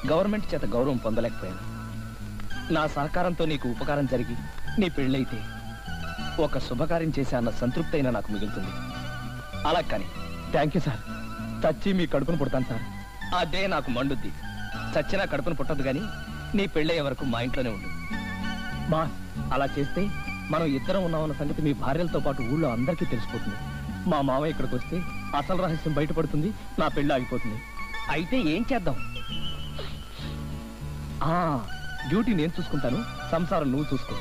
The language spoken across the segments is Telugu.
గవర్నమెంట్ చేత గౌరవం పొందలేకపోయాను. నా సహకారంతో నీకు ఉపకారం జరిగి నీ పెళ్ళైతే ఒక శుభకార్యం చేసే అన్న సంతృప్తి అయినా నాకు మిగులుతుంది. అలా కానీ. Thank you sir. చచ్చి మీ కడుపును పుడతాను సార్. అదే నాకు మండుద్ది. చచ్చినా కడుపును పుట్టదు కానీ నీ పెళ్ళయ్యే వరకు మా ఇంట్లోనే ఉండు. బాస్, అలా చేస్తే మనం ఇద్దరం ఉన్నామన్న సంగతి మీ భార్యలతో పాటు ఊళ్ళో అందరికీ తెలిసిపోతుంది. మా మామయ్య ఇక్కడికి వస్తే అసలు రహస్యం బయటపడుతుంది, నా పెళ్ళి ఆగిపోతుంది. అయితే ఏం చేద్దాం? డ్యూటీ నేను చూసుకుంటాను, సంసారం నువ్వు చూసుకో.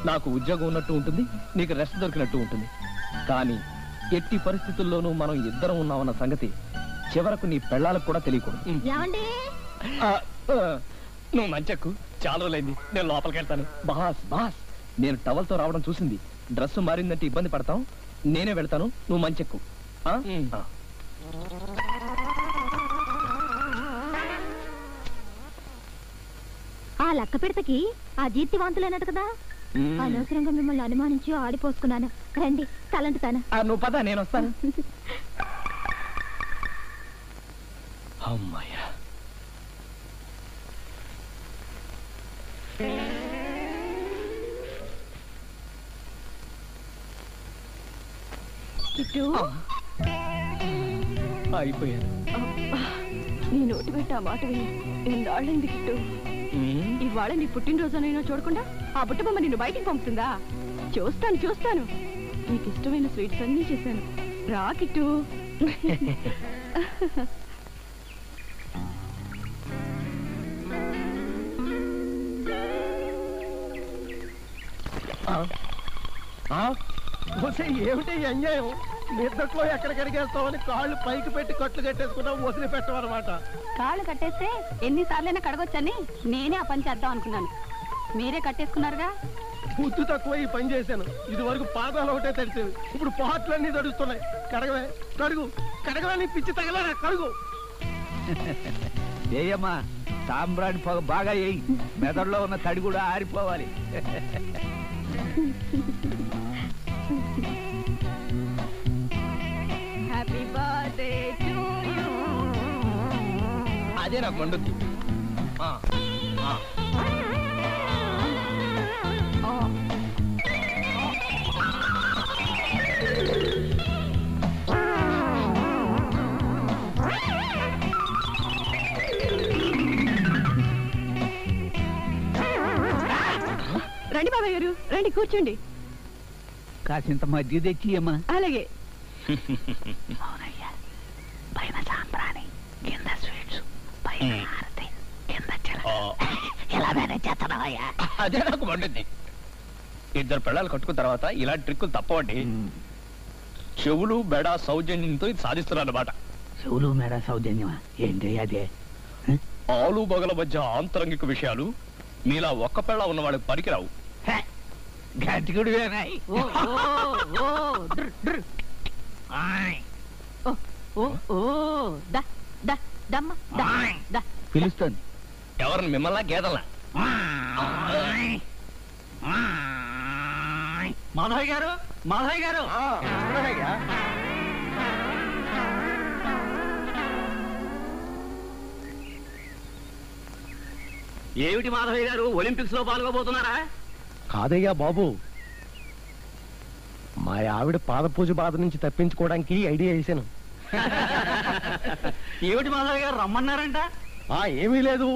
నాకు ఉద్యోగం ఉన్నట్టు ఉంటుంది, నీకు రెస్ట్ దొరికినట్టు ఉంటుంది. కానీ ఎట్టి పరిస్థితుల్లోనూ మనం ఇద్దరం ఉన్నామన్న సంగతి చివరకు నీ పెళ్ళాలకు కూడా తెలియకూడదు. నువ్వు మంచెక్కు, చాలా రోజులైంది, నేను లోపలికి వెళ్తాను. బాస్ బాస్, నేను టవల్తో రావడం చూసింది. డ్రెస్ మారిందంటే ఇబ్బంది పడతాం, నేనే వెళ్తాను, నువ్వు మంచెక్కు. ఆ లక్క పిడతకి ఆ జీర్తివాంతులేనట్టు కదా. అనవసరంగా మిమ్మల్ని అనుమానించి ఆడిపోసుకున్నాను. రండి, తలంటుతాను. నువ్వు పద, నేను వస్తాను. అమ్మాయ్యా. అయిపోయాను. నీ నోటి పెట్టి ఆ మాట విని ఎన్నాళ్ళైంది కిట్టు. ఇవాళ నీ పుట్టినరోజునైనా చూడకుండా ఆ బుట్టబొమ్మ నిన్ను బయటికి పంపుతుందా? చూస్తాను చూస్తాను. నీకు ఇష్టమైన స్వీట్స్ అన్నీ చేశాను, రా కిట్టు. ఏమిటి అన్యాయం? నిద్దట్లో ఎక్కడ కడిగేస్తామని కాళ్ళు పైకి పెట్టి కట్లు కట్టేసుకున్నా వదిలి పెట్టమన్నమాట. కాళ్ళు కట్టేస్తే ఎన్నిసార్లైనా కడగొచ్చని నేనే ఆ పని చేద్దాం అనుకున్నాను. మీరే కట్టేసుకున్నారుగా. బుద్ధి తక్కువ ఈ పని చేశాను. ఇది వరకు పాదాలు ఒకటే తడిచేవి, ఇప్పుడు పాటలన్నీ తడుస్తున్నాయి. కడగవే, కడుగు, కడగవని పిచ్చి తగలరా, కడుగు. ఏయమ్మా, సాంబ్రాణి పొగ బాగా వేయి, మెదడులో ఉన్న తడి కూడా ఆరిపోవాలి. Happy birthday to you. అదే నాకు మండుద్ది. రండి బాబాయ్ గారు, రండి కూర్చోండి. కాసింత మధ్య తెచ్చియమ్మా. అలాగే. అవునయ్యా, పైన సాంబ్రాణి, కింద స్వీట్స్, పైన హారతి, కింద ఎలా మేనేజ్ చేస్తున్నావయ్యా? అదే నాకు మండుద్ది. ఇద్దరు పిల్లలు కట్టుకున్న తర్వాత ఇలాంటి ట్రిక్కులు తప్పవండి. చెవులు బెడ సౌజన్యంతో ఇది సాధిస్తున్నారు అన్నమాట. చెవులు మేడ సౌజన్యమా? ఏంటి అదే? ఆలు బగల మధ్య ఆంతరంగిక విషయాలు మీలా ఒక్క పిల్ల ఉన్న వాళ్ళకి పనికిరావు. గట్టిగుడు పిలుస్తుంది. ఎవరిని, మిమ్మల్ని గేదల్లా? మాధవ్ గారు, మాధవ్ గారు. ఏమిటి మాధవయ్య గారు, ఒలింపిక్స్ లో పాల్గొబోతున్నారా? కాదయ్యా బాబు, మా ఆవిడ పాద పూజ బాధ నుంచి తప్పించుకోవడానికి ఐడియా వేసాను. ఏమిటి మాధవయ్య గారు, రమ్మన్నారంట? ఏమీ లేదు.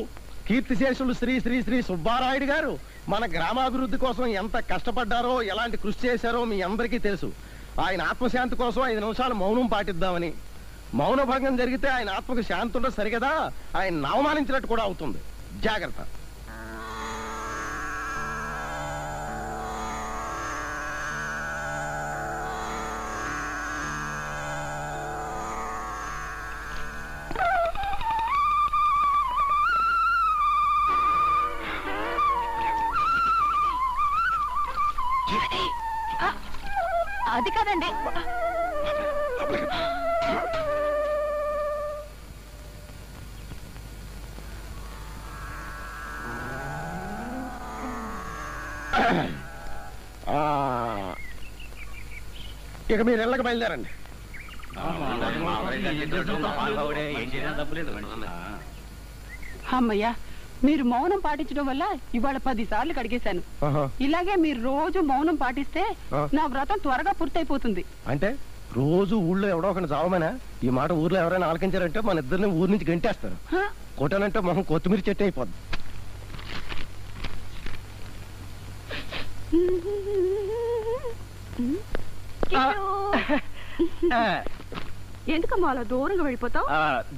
కీర్తిశేషులు శ్రీ శ్రీ శ్రీ సుబ్బారాయుడు గారు మన గ్రామాభివృద్ధి కోసం ఎంత కష్టపడ్డారో, ఎలాంటి కృషి చేశారో మీ అందరికీ తెలుసు. ఆయన ఆత్మశాంతి కోసం 5 నిమిషాలు మౌనం పాటిద్దామని. మౌన భంగం జరిగితే ఆయన ఆత్మకు శాంతి ఉండదు సరిగదా, ఆయన అవమానించినట్టు కూడా అవుతుంది. జాగ్రత్త. అది కాదండి. ఇక మీరు ఇళ్ళకి బయలుదేరండి. అమ్మయ్యా, మీరు మౌనం పాటించడం వల్ల ఇవాళ 10 సార్లు కడిగేశాను. ఇలాగే మీరు రోజు మౌనం పాటిస్తే నా వ్రతం త్వరగా పూర్తయిపోతుంది. అంటే రోజు ఊళ్ళో ఎవడో ఒకటి చావమనా? ఈ మాట ఊర్లో ఎవరైనా ఆలకించారంటే మన ఇద్దరిని ఊరి నుంచి గంటేస్తారు. కొట్టానంటే మొహం కొత్తిమీర చెట్టు అయిపోద్ది. ఎందుకమ్మా అలా దూరంగా వెళ్ళిపోతావు?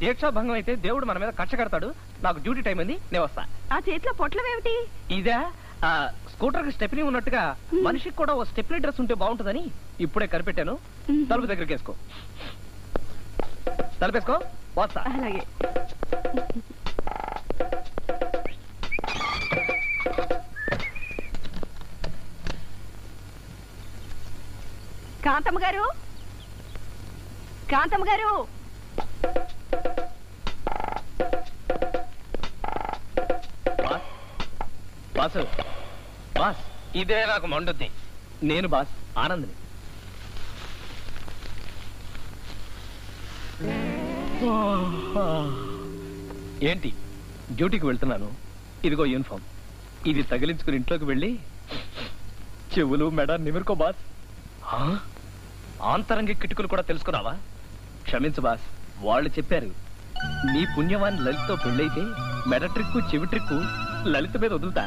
దీక్షా భంగం అయితే దేవుడు మన మీద కక్ష కడతాడు. నాకు డ్యూటీ టైం ఉంది, నేను వస్తా. ఆ చేతిలో పొట్లమేమిటి? ఇదే స్కూటర్ కి స్టెప్నీ ఉన్నట్టుగా మనిషికి కూడా ఓ స్టెప్నీ డ్రెస్ ఉంటే బాగుంటుందని ఇప్పుడే కనిపెట్టాను. తలుపు దగ్గరికి వేసుకో, తలుపేసుకో, వస్తా. అలాగే. కాంతమ్మ గారు, కాంతమ్మ గారు, బాసు, బాస్, ఇదే నాకు మండుద్ది. నేను బాస్ ఆనంద్ని. ఏంటి, డ్యూటీకి వెళ్తున్నాను. ఇదిగో యూనిఫామ్, ఇది తగిలించుకుని ఇంట్లోకి వెళ్ళి చెవులు మెడ నిమిరుకో బాస్. ఆంతరంగ కిటుకులు కూడా తెలుసుకున్నావా? క్షమించు బాస్, వాళ్ళు చెప్పారు నీ పుణ్యవాన్ని లలితతో పెళ్ళైతే మెడ ట్రిక్కు చెవి ట్రిక్కు లలిత మీద వదులుతా.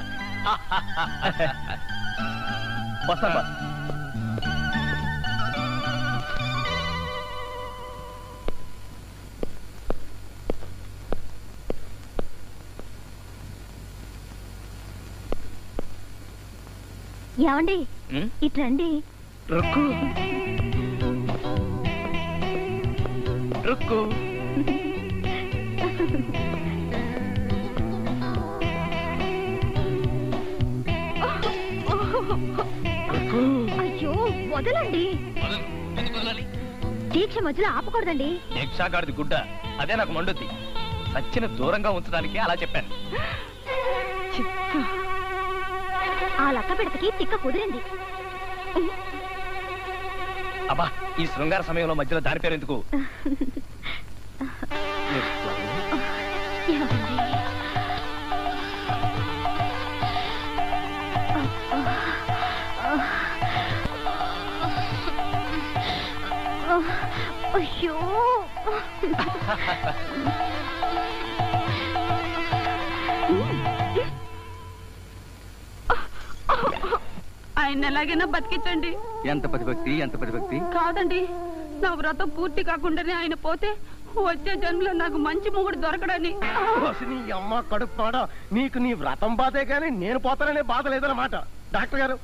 వస్తా బాస్. ఏమండి ఇట్రండి. రుక్కు రుక్కు. అయ్యో వదలండి, దీక్ష మధ్యలో ఆపకూడదండి. దీక్షాగాడిది గుడ్డ, అదే నాకు మండుద్ది. సచ్చిన దూరంగా ఉంచడానికి అలా చెప్పాను. ఆ లక్క పిడతకి తిక్క కుదిరింది. అబ్బా, ఈ శృంగార సమయంలో మధ్యలో దాని పేరు ఎందుకు? అయ్యో ఆయన ఎలాగైనా బతికించండి. ఎంత ప్రతిభక్తి, ఎంత ప్రతిభక్తి. కాదండి, నా వ్రతం పూర్తి కాకుండానే ఆయన పోతే వచ్చే జన్మలో నాకు మంచి మొగుడు దొరకడని. నీ అమ్మ కడుపు పాడా, నీకు నీ వ్రతం బాధే కానీ నేను పోతాననే బాధ లేదన్నమాట. డాక్టర్ గారు,